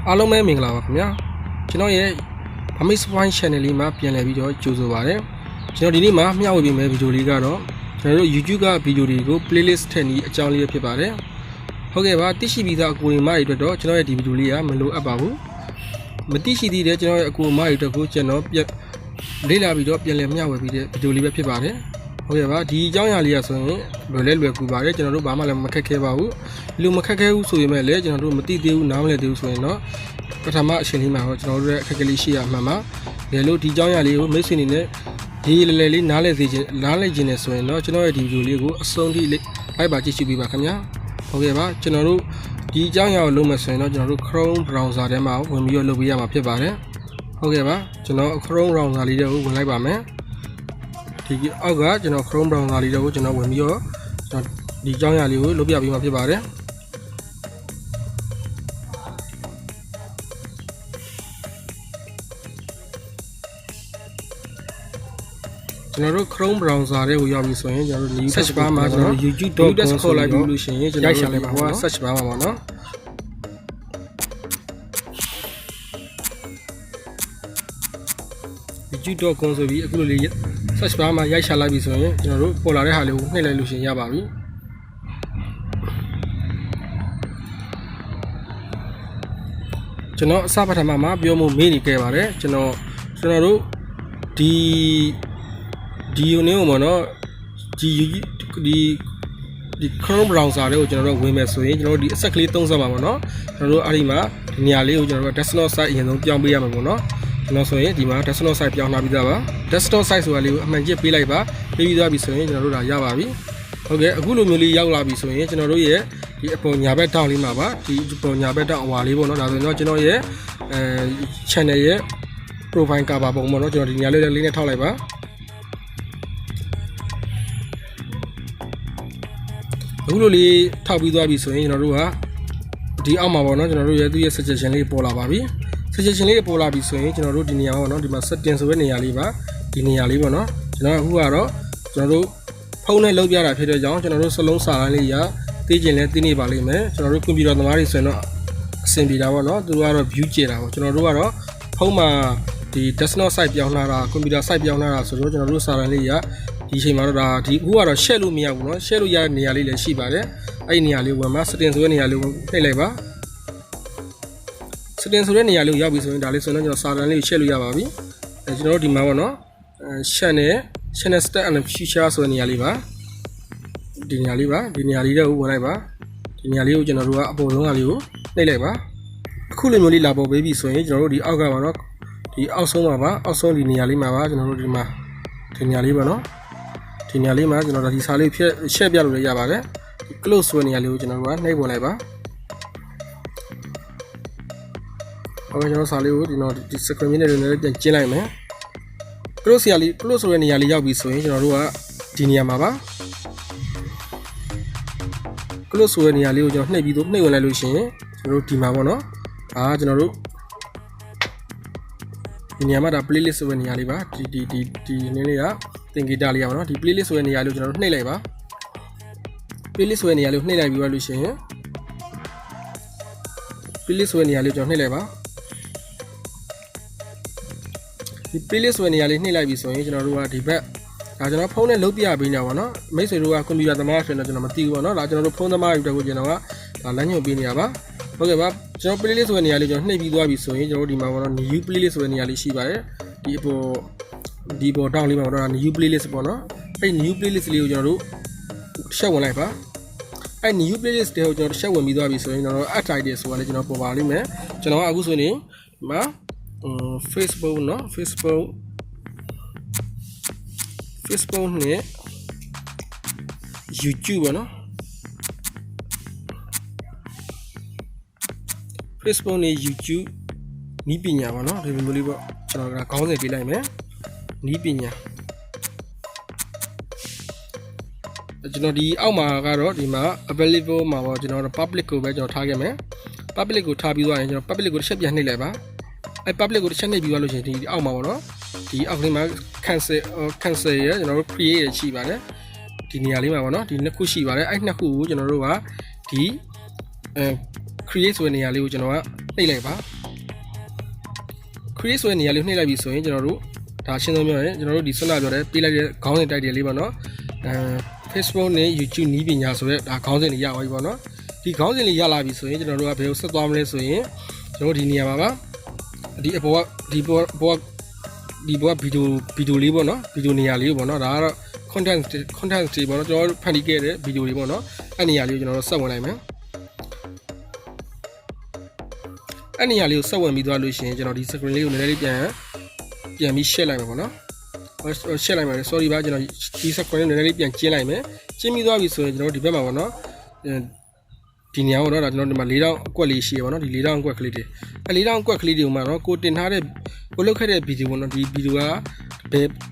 အားလုံးပဲမင်္ဂလာပါခင်ဗျာကျွန်တော်ရဲ့ Amis Point Channel လေးမှာပြန်လည်ပြီးတော့ကြိုဆိုပါရစေကျွန်တော်ဒီနေ့မှာမျှဝေပေးမယ့်ဗီဒီယိုလေးကတော့ကျွန်တော်တို့ YouTube ကဗီဒီယိုတွေကို playlist ထည့်နည်းအကြောင်းလေးဖြစ်ပါတယ်ဟုတ်ကဲ့ပါသိရှိပြီးသားအကူအမတွေအတွက်တော့ကျွန်တော်ရဲ့ဒီဗီဒီယိုလေးကမလိုအပ်ပါဘူးမသိရှိသေးတဲ့ကျွန်တော်ရဲ့အကူအမတွေအတွက်ကိုကျွန်တော်လေ့လာပြီးတော့ပြန်လည်မျှဝေပြီးတဲ့ဗီဒီယိုလေးပဲဖြစ်ပါတယ်ဟုတ်ကဲ့ပါဒီအကြောင်းအရာလေးကဆိုရင်လွယ်ကူပါတယ်ကျွန်တော်တို့ဘာမှလည်းမခက်ခဲပါဘူးလူမခက်ခဲဘူးဆိုရင်လည်းကျွန်တော်တို့မသိသေးဘူးနားမလည်သေးဘူးဆိုရင်တော့ပထမအချိန်လေးမှာတော့ကျွန်တော်တို့ရဲ့အခက်အခဲလေးရှိရမှာပါလေလို့ဒီအကြောင်းအရာလေးကိုမိတ်ဆွေအနေနဲ့ဒီလေလေးနားလည်ခြင်းနဲ့ဆိုရင်တော့ကျွန်တော်ရဲ့ဒီဗီဒီယိုလေးကိုအဆုံးထိလိုက်ပါကြည့်ရှုပေးပါခင်ဗျာဟုတ်ကဲ့ပါကျွန်တော်တို့ဒီအကြောင်းအရာကိုလုပ်မယ်ဆိုရင်တော့ကျွန်တော်တို့ Chrome browser ထဲမှာဝင်ပြီးတော့လုပ်ပေးရမှာဖြစ်ပါတယ်ဟုတ်ကဲ့ပါကျွန်တော် Chrome browser လေးတွေကိုဝင်လိုက်ပါမယ်ဒီအောက်ကကျွန်တော် Chrome browser လေးတွေကိုကျွန်တော်ဝင်ပြီးတော့ကျွန်တော်ဒီအကြောင်းအရာလေးကိုလုပ်ပြပေးမှာဖြစ်ပါတယ်ကျွန်တော်တို့ Chrome browser တွေကိုရောက်ပြီဆိုရင်ကျွန်တော်တို့ search bar မှာကျွန်တော်တို့ youtube.com ခေါ်လိုက်ပြီးလို့ရှိရင်ကျွန်တော်ရိုက်ရှာလိုက်ပါဟိုက search bar မှာပေါ့နော်youtube.com ဆိုပြီးအခုလိုလေး search bar မှာရိုက်ရှာလိုက်ပြီဆိုရင်ကျွန်တော်တို့ပေါ်လာတဲ့ဟာလေးကိုနှိပ်လိုက်လို့ရှိရင်ရပါပြီကျွန်တော်အစပထမမှာပြောမှုမေးနေခဲ့ပါတယ်ကျွန်တော်တို့ဒီယူနေကိုပေါ့နော်ဒီ Chrome browser တွေကိုကျွန်တော်တို့ဝင်မယ်ဆိုရင်ကျွန်တော်တို့ဒီအဆက်ကလေး30ပါပေါ့နော်ကျွန်တော်တို့အဲ့ဒီမှာဒီနေရာလေးကိုကျွန်တော်တို့ desktop site အရင်ဆုံးပြောင်းပေးရမှာပေါ့နော်ကျွန်တော်ဆိုရင်ဒီမှာ desktop site ပြောင်းလာပြီးသားပါ desktop site ဆိုတာလေးကိုအမှန်ကြီးပေးလိုက်ပါပေးပြီးသွားပြီဆိုရင်ကျွန်တော်တို့ဒါရပါပြီဟုတ်ကဲ့အခုလိုမျိုးလေးရောက်လာပြီဆိုရင်ကျွန်တော်တို့ရဲ့ဒီအပေါ်ညာဘက်တောက်လေးမှာပါဒီအပေါ်ညာဘက်တောက်အဝါလေးပေါ့နော်ဒါဆိုရင်တော့ကျွန်တော်ရဲ့channel ရဲ့ profile cover ပုံပေါ့နော်ကျွန်တော်ဒီနေရာလေးနဲ့ထောက်လိုက်ပါအခုလိုလေးထောက်ပြီးသွားပြီဆိုရင်ကျွန်တော်တို့ကဒီအောက်မှာပေါ့နော်ကျွန်တော်တို့ရဲ့သူ့ရဲ့ suggestion လေးပေါ်လာပါပြီ suggestion လေးပေါ်လာပြီဆိုရင်ကျွန်တော်တို့ဒီနေရာပေါ့နော်ဒီမှာ setting ဆိုတဲ့နေရာလေးပါဒီနေရာလေးပေါ့နော်ကျွန်တော်အခုကတော့ကျွန်တော်တို့ဖုန်းနဲ့လုပ်ပြတာဖြစ်တဲ့ကြောင့်ကျွန်တော်တို့စလုံးစာလိုင်းလေးရာသိကျင်လဲသိနေပါလိမ့်မယ်ကျွန်တော်တို့ကွန်ပျူတာသမားတွေဆိုရင်တော့အဆင်ပြေတာပေါ့နော်သူတို့ကတော့ view ကျတာပေါ့ကျွန်တော်တို့ကတော့ဖုန်းမှာဒီ desktop site ပြောင်းလာတာကွန်ပျူတာ site ပြောင်းလာတာဆိုတော့ကျွန်တော်တို့စာလိုင်းလေးရာဒီအချိန်မှာတော့ဒါဒီအခုကတော့ share လို့မရဘူးเนาะ share လို့ရတဲ့နေရာလေးလည်းရှိပါတယ်အဲ့ဒီနေရာလေးဝင်မှာ setting ဆိုတဲ့နေရာလေးကိုနှိပ်လိုက်ပါ setting ဆိုတဲ့နေရာလေးကိုရောက်ပြီဆိုရင်ဒါလေးဆိုတော့ကျွန်တော်စာတန်းလေးကို share လို့ရပါပြီအဲကျွန်တော်တို့ဒီမှာပေါ့နော်channel start and feature ဆိုတဲ့နေရာလေးပါဒီနေရာလေးတွေကိုဝင်လိုက်ပါဒီနေရာလေးကိုကျွန်တော်တို့ကအပေါ်ဆုံးကလေးကိုနှိပ်လိုက်ပါအခုလိုမျိုးလေးလာပေါ်ပေးပြီဆိုရင်ကျွန်တော်တို့ဒီအောက်ကပါတော့ဒီအောက်ဆုံးမှာပါအောက်ဆုံးဒီနေရာလေးမှာပါကျွန်တော်တို့ဒီမှာဒီနေရာလေးပါနော်ဒီနေရာလေးမှာကျွန်တော်တို့ဒီစာလေးဖြည့်ရှက်ပြလို့လည်းရပါတယ်ဒီ close ဆိုတဲ့နေရာလေးကိုကျွန်တော်တို့ကနှိပ်ပေါ်လိုက်ပါဟုတ်ကဲ့ကျွန်တော်စာလေးကိုဒီ screen နဲ့လည်းပြန်ကျင်းလိုက်မယ် close ဆိုတဲ့နေရာလေးရောက်ပြီဆိုရင်ကျွန်တော်တို့ကဒီနေရာမှာပါ close ဆိုတဲ့နေရာလေးကိုကျွန်တော်နှိပ်ပြီးတော့နှိပ်ဝင်လိုက်လို့ရှိရင်ကျွန်တော်တို့ဒီမှာပေါ့နော်ကျွန်တော်တို့ဒီနေရာမှာဒါ playlist ဆိုတဲ့နေရာလေးပါဒီနည်းလေးကသင်္ကေတလေးပါနော်ဒီ playlist ဆိုတဲ့နေရာလေးကိုကျွန်တော်တို့နှိပ်လိုက်ပါ playlist ဆိုတဲ့နေရာလေးကိုနှိပ်လိုက်ပြီးတော့လို့ရှိရင် playlist ဆိုတဲ့နေရာလေးကိုကျွန်တော်နှိပ်လိုက်ပါဒီ playlist ဆိုတဲ့နေရာလေးနှိပ်လိုက်ပြီဆိုရင်ကျွန်တော်တို့ကဒီဘက်ဒါကျွန်တော်ဖုန်းနဲ့လုပ်ပြပေးနေတာပေါ့နော်မိတ်ဆွေတို့ကကွန်ပျူတာသမားဆိုရင်တော့ကျွန်တော်မသိဘူးပေါ့နော်ဒါကျွန်တော်တို့ဖုန်းသမားတွေတက်ကိုကျွန်တော်ကဒါလမ်းညွှန်ပေးနေတာပါဟုတ်ကဲ့ပါကျွန်တော် playlist ဆိုတဲ့နေရာလေးကျွန်တော်နှိပ်ပြီးသွားပြီဆိုရင်ကျွန်တော်တို့ဒီမှာပေါ့နော် new playlist ဆိုတဲ့နေရာလေးရှိပါတယ်ဒီပေါ်တောင်းလေးမှာတော့ new playlist ပေါ့နော်အဲ့ new playlist လေးကိုကျွန်တော်တို့ရှက်ဝင်လိုက်ပါအဲ့ new playlist တွေကိုကျွန်တော်ရှက်ဝင်ပြီးသွားပြီဆိုရင်ကျွန်တော် add title ဆိုတာလေးကျွန်တော်ပေါ်ပါလိမ့်မယ်ကျွန်တော်အခုဆိုရင်ဒီမှာFacebook เนาะ Facebook နဲ့ YouTube ပေါ့เนาะ Facebook နဲ့ YouTube နီးပညာပေါ့เนาะဒီလိုမျိုးလေးပေါ့ကျွန်တော်ကခေါင်းစဉ်ပေးလိုက်မယ်နီးပညာကျွန်တော်ဒီအောက်မှာကတော့ဒီမှာ available မှာပေါ့ကျွန်တော် public ကိုပဲကျွန်တော်ထားခဲ့မယ် public ကိုထားပြီးသွားရင်ကျွန်တော် public ကိုတစ်ချက်ပြန်နှိပ်လိုက်ပါအဲ public ကိုတစ်ချက်နှိပ်ပြီးသွားလို့ရှိရင်ဒီအောက်မှာပေါ့နော်ဒီအောက်လေးမှာ cancel ရကျွန်တော်တို့ create ရရှိပါတယ်ဒီနေရာလေးမှာပေါ့နော်ဒီနှစ်ခုရှိပါတယ်အဲ့နှစ်ခုကိုကျွန်တော်တို့ကဒီcreate ဆိုတဲ့နေရာလေးကိုကျွန်တော်ကနှိပ်လိုက်ပါ create ဆိုတဲ့နေရာလေးနှိပ်လိုက်ပြီဆိုရင်ကျွန်တော်တို့ဒါရှင်းဆုံးပြောရင်ကျွန်တော်တို့ဒီဆွမ်းနာပြောတဲ့ပေးလိုက်တဲ့ခေါင်းစဉ်တိုက်တယ်လေးပေါ့နော်Facebook နဲ့ YouTube နည်းပညာဆိုတဲ့ဒါခေါင်းစဉ်လေးရပါပြီပေါ့နော်ဒီခေါင်းစဉ်လေးရလာပြီဆိုရင်ကျွန်တော်တို့ကဘယ်လိုဆက်သွားမလဲဆိုရင်ကျွန်တော်ဒီနေရာမှာပါဒီအပေါ်ကဒီဘောဗီဒီယိုလေးပေါ့နော်ဗီဒီယိုနေရာလေးပေါ့နော်ဒါကတော့ content တွေပေါ့နော်ကျွန်တော်တို့ဖန်တီးခဲ့တဲ့ဗီဒီယိုတွေပေါ့နော်အဲ့နေရာလေးကိုကျွန်တော်တို့ဆက်ဝင်လိုက်မယ်အဲ့နေရာလေးကိုဆက်ဝင်ပြီးသွားလို့ရှိရင်ကျွန်တော်ဒီ screen လေးကိုနည်းနည်းလေးပြန်ပြီး share လိုက်မယ်ပေါ့နော် share လိုက်မယ် sorry ပါကျွန်တော်ဒီ screen လေးနည်းနည်းလေးပြန်ကျင်းလိုက်မယ်ကျင်းပြီးသွားပြီဆိုရင်ကျွန်တော်ဒီဘက်မှာပေါ့နော်ဒီနေရာပေါ့နော်ဒါကျွန်တော်ဒီမှာ4000အကွက်လေးရှိရပါတော့ဒီ4000အကွက်ကလေးတွေအဲ4000အကွက်ကလေးတွေမှာတော့ကိုတင်ထားတဲ့ကိုလုပ်ခဲ့တဲ့ဗီဒီယိုပေါ့နော်ဒီဗီဒီယိုက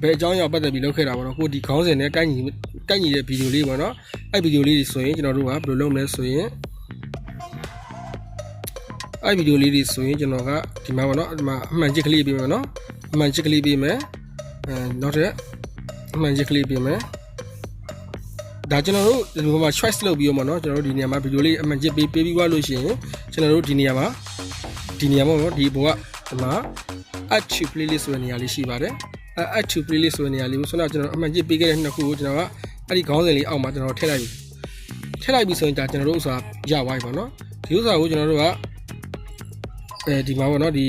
ဘယ်အကြောင်းအရာပတ်သက်ပြီးလုပ်ခဲ့တာပေါ့နော်ကိုဒီခေါင်းစဉ်နဲ့ကိုက်ညီတဲ့ဗီဒီယိုလေးပေါ့နော်အဲဗီဒီယိုလေးတွေဆိုရင်ကျွန်တော်တို့ကဘယ်လိုလုပ်မလဲဆိုရင်အဲဗီဒီယိုလေးတွေဆိုရင်ကျွန်တော်ကဒီမှာပေါ့နော်ဒီမှာအမှန်ချစ်ကလေးပေးမယ်နော်အမှန်ချစ်ကလေးပေးမယ်နောက်တဲ့အမှန်ချစ်ကလေးပေးမယ်ဒါကျွန်တော်တို့ဒီမှာ choice လုပ်ပြီးတော့ပေါ့နော်ကျွန်တော်တို့ဒီနေရာမှာဗီဒီယိုလေးအမှန်ချစ်ပေးပြီးသွားလို့ရှိရင်ကျွန်တော်တို့ဒီနေရာမှာပေါ့နော်ဒီဘောကဒီမှာ add to playlist ဆိုတဲ့နေရာလေးရှိပါတယ်add to playlist ဆိုတဲ့နေရာလေးကိုဆိုတော့ကျွန်တော်အမှန်ချစ်ပေးခဲ့တဲ့နှစ်ခုကိုကျွန်တော်ကအဲ့ဒီခေါင်းစဉ်လေးအောက်မှာကျွန်တော်ထည့်လိုက်ပြီဆိုရင်ဒါကျွန်တော်တို့ဥစ္စာရသွားပြီပေါ့နော်ဒီဥစ္စာကိုကျွန်တော်တို့ကဒီမှာပေါ့နော်ဒီ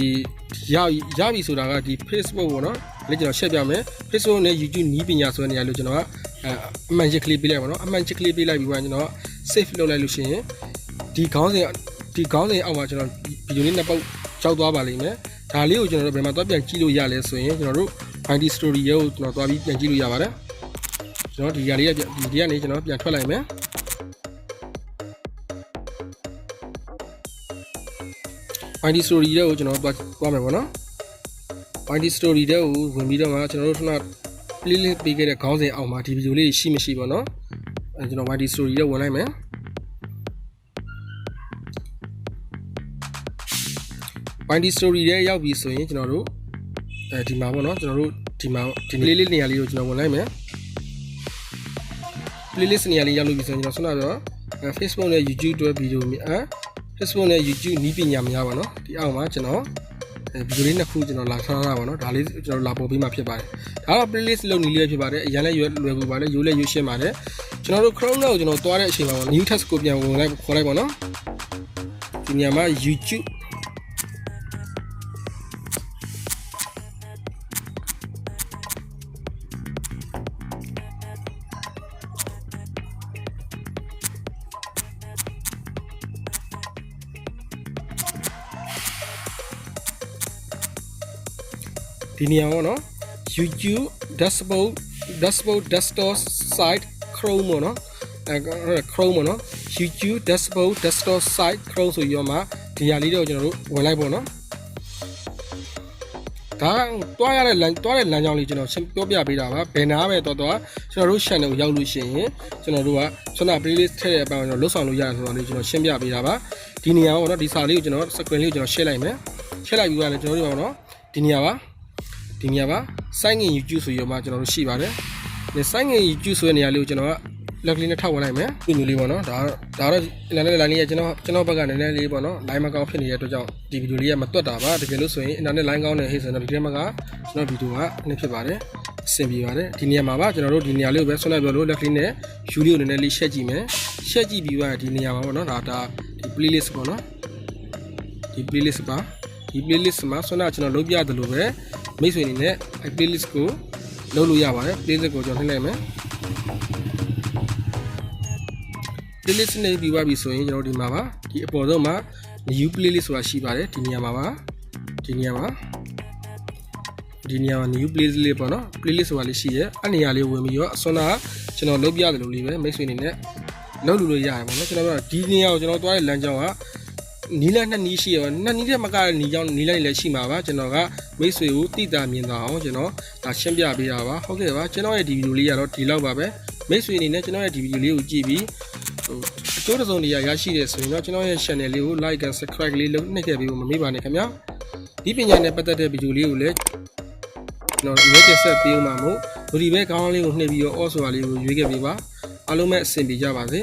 ရပြီဆိုတာကဒီ Facebook ပေါ့နော်လည်းကျွန်တော်ရှင်းပြမယ် Facebook နဲ့ YouTube နည်းပညာဆိုတဲ့နေရာလို့ကျွန်တော်ကအမှန်ချစ်ကလေးပေးလိုက်ပါတော့အမှန်ချစ်ကလေးပေးလိုက်ပြီးတော့ကျွန်တော် save လုပ်လိုက်လို့ရှိရင်ဒီခေါင်းစဉ်အောက်မှာကျွန်တော်ဗီဒီယိုလေးနှစ်ပုတ်ကြောက်သွားပါလိမ့်မယ်ဒါလေးကိုကျွန်တော်တို့ဘယ်မှာသွားပြန်ကြည့်လို့ရလဲဆိုရင်ကျွန်တော်တို့ find story ကိုကျွန်တော်သွားပြီးပြန်ကြည့်လို့ရပါတယ်ကျွန်တော်ဒီနေရာလေးကနေကျွန်တော်ပြန်ထွက်လိုက်မယ်find story ကိုကျွန်တော်သွားမယ်ပေါ့နော် find story ကိုဝင်ပြီးတော့မှကျွန်တော်တို့ခုနplaylist ပေးခဲ့တဲ့ခေါင်းစဉ်အောက်မှာဒီဗီဒီယိုလေးရှိမရှိပေါ့နော်ကျွန်တော် find story ကိုဝင်လိုက်မယ်find story ရဲ့ရောက်ပြီဆိုရင်ကျွန်တော်တို့ဒီမှာပေါ့နော်ကျွန်တော်တို့ဒီမှာဒီ playlist နေရာလေးကိုကျွန်တော်ဝင်လိုက်မယ် playlist နေရာလေးရောက်လို့ပြီဆိုရင်ကျွန်တော်ဆွမ်းတော့ Facebook နဲ့ YouTube တွဲဗီဒီယိုFacebook နဲ့ YouTube နည်းပညာများပါနော်ဒီအောက်မှာကျွန်တော်ဗီဒီယိုလေးနှစ်ခုကျွန်တော်လာထားတာပါနော်ဒါလေးကျွန်တော်လာပေါ်ပေးမှဖြစ်ပါတယ်ဒါတော့ playlist လုပ်နည်းလေးဖြစ်ပါတယ်အရင်လည်းလွယ်ကူပါတယ်ရိုးလည်းရိုးရှင်းပါတယ်ကျွန်တော်တို့ Chrome နဲ့ကိုကျွန်တော်သွားတဲ့အချိန်မှာ new task ကိုပြန်ဝင်လိုက်ခေါ်လိုက်ပါနော်ဒီနေရာမှာ YouTubeဒီနေရာပေါ့နော် YouTube dashboard desktop site Chrome ပေါ့နော်Chrome ပေါ့နော် YouTube dashboard desktop site Chrome ဆိုပြီးတော့မှဒီနေရာလေးတော့ကျွန်တော်တို့ဝင်လိုက်ပေါ့နော်ဒါတွားရတဲ့လမ်းကြောင်းလေးကျွန်တော်ပြောပြပေးတာပါဘယ်နာပဲတော့ကျွန်တော်တို့ channel ကိုရောက်လို့ရှိရင်ကျွန်တော်တို့ကဆွမ်းနာ playlist ထည့်တဲ့အပိုင်းကိုလွတ်ဆောင်လို့ရတယ်ဆိုတော့လေကျွန်တော်ရှင်းပြပေးတာပါဒီနေရာပေါ့နော်ဒီစာလေးကိုကျွန်တော် screen လေးကိုကျွန်တော် share လိုက်မယ် share လိုက်ပြီးတော့လည်းကျွန်တော်တို့ပေါ့နော်ဒီနေရာပါစိုင်းငင် YouTube ဆိုပြီးတော့မှကျွန်တော်တို့ရှိပါတယ်ဒီစိုင်းငင် YouTube ဆိုတဲ့နေရာလေးကိုကျွန်တော်ကလက်ကလေးနဲ့ထောက်ဝင်လိုက်မယ်ဒီလိုလေးပေါ့နော်ဒါတော့လိုင်းလေးကကျွန်တော်ဘက်ကနည်းနည်းလေးပေါ့နော် line မကောင်းဖြစ်နေတဲ့အတွက်ကြောင့်ဒီဗီဒီယိုလေးကမတွက်တာပါတကယ်လို့ဆိုရင် internet line ကောင်းနေဟဲ့ဆိုတော့ဒီထဲမှာကကျွန်တော်ဗီဒီယိုကအနည်းဖြစ်ပါတယ်အဆင်ပြေပါတယ်ဒီနေရာမှာပါကျွန်တော်တို့ဒီနေရာလေးကိုပဲဆွလိုက်ပြောလို့လက်ကလေးနဲ့ view လေးကိုနည်းနည်းလေး share ကြည့်မယ် share ကြည့်ပြီးတော့ဒီနေရာမှာပေါ့နော်ဒါဒီ playlist ပေါ့နော်ဒီ playlist ပါဒီ playlist မှာဆွမ်းကျွန်တော်လုပ်ပြသလိုပဲမိတ်ဆွေအနေနဲ့ playlist ကိုလုပ်လို့ရပါတယ် playlist ကိုကျွန်တော်နှိပ်လိုက်မယ် playlist နဲ့ပြီးသွားပြီဆိုရင်ကျွန်တော်ဒီမှာပါဒီအပေါ်ဆုံးမှာ new playlist ဆိုတာရှိပါတယ်ဒီနေရာမှာပါဒီနေရာမှာ new playlist လေးပေါ့နော် playlist ဆိုတာလေးရှိရဲအဲ့နေရာလေးဝင်ပြီးတော့အစွမ်းကကျွန်တော်လုပ်ပြသလိုလေးပဲမိတ်ဆွေအနေနဲ့လုပ်လို့ရတယ်ပေါ့နော်ကျွန်တော်ကဒီနေရာကိုကျွန်တော်သွားတဲ့လမ်းကြောင်းကနီလာနှစ်နီးရှိရောနှစ်နီးတဲ့မကတဲ့နီးကြောင်းနီးလိုက်လည်းရှိမှာပါကျွန်တော်ကမိတ်ဆွေကိုတိတာမြင်တာအောင်ကျွန်တော်ဒါရှင်းပြပေးတာပါဟုတ်ကဲ့ပါကျွန်တော်ရဲ့ဒီဗီဒီယိုလေးကတော့ဒီလောက်ပါပဲမိတ်ဆွေအနေနဲ့ကျွန်တော်ရဲ့ဒီဗီဒီယိုလေးကိုကြည့်ပြီးအကျိုးတစ်စုံတရာရရှိတယ်ဆိုရင်တော့ကျွန်တော်ရဲ့ channel လေးကို like and subscribe လေးလုပ်နှိပ်ခဲ့ပြီးမမေ့ပါနဲ့ခင်ဗျာဒီပညာနဲ့ပတ်သက်တဲ့ဗီဒီယိုလေးကိုလည်းကျွန်တော်အမြဲတင်ဆက်ပေးအောင်ပါမို့ဒီပဲကောင်းလေးကိုနှိပ်ပြီးတော့ all ဆိုတာလေးကိုရွေးခဲ့ပေးပါအားလုံးပဲအဆင်ပြေကြပါစေ